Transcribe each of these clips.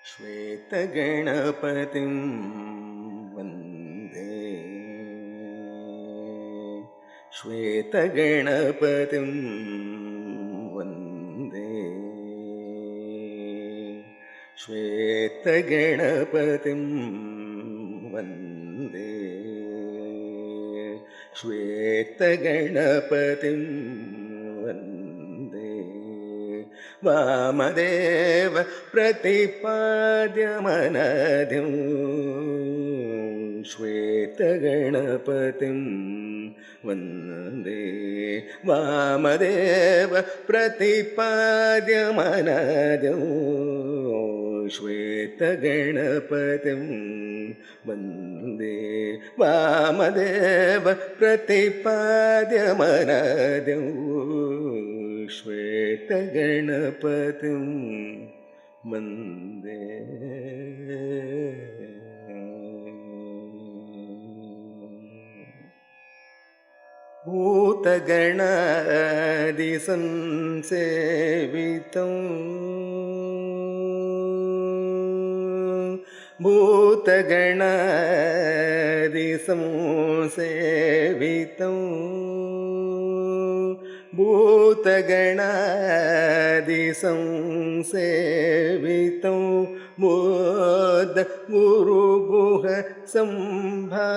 श्वेतगणपतिं वन्दे। श्वेतगणपतिं वन्दे। श्वेतगणपतिं वन्दे। श्वेतगणपतिं वन्दे। वामदेव प्रतिपाद्यमनघं श्वेतगणपतिं वन्दे। वामदेव प्रतिपाद्यमनघं श्वेतगणपतिं वन्दे। वामदेव प्रतिपाद्यमनघं श्वेतगणपतिं वन्दे। भूतगणादिसंसेवितं भूतगणादिसंसेवितं भूतगणादिसंसेवितं बुद्ध गुरुगुह संभावितं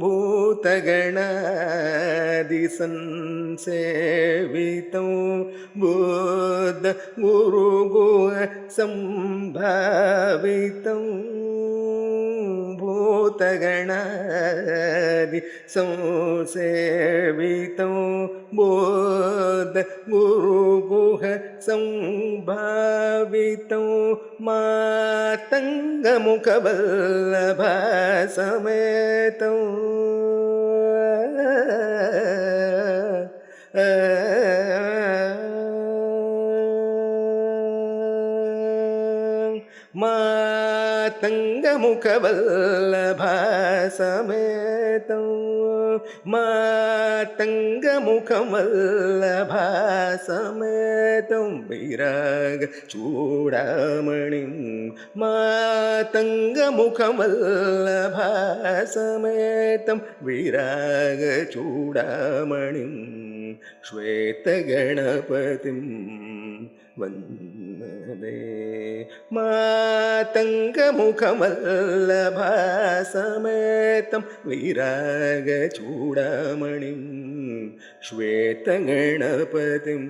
भूतगणादिसंसेवितं बुद्ध गुरुगुह संभावितं भूतगणादिसंसेवितं बुद्ध गुरुगुह संभावितं मातङ्गमुखवल्लभसमेतं मातङ्गमुखवल्लभसमेतं मातङ्गमुखवल्लभसमेतं विरागचूडामणिं मातङ्गमुखवल्लभसमेतं विरागचूडामणिं श्वेतगणपतिं वन्दे। मातङ्गमुखवल्लभसमेतं विरागचूडामणिं श्वेतगणपतिं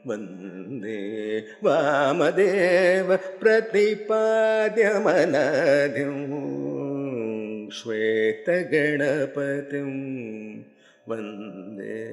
वन्दे। वामदेव प्रतिपाद्यमनघं श्वेतगणपतिं वन्दे।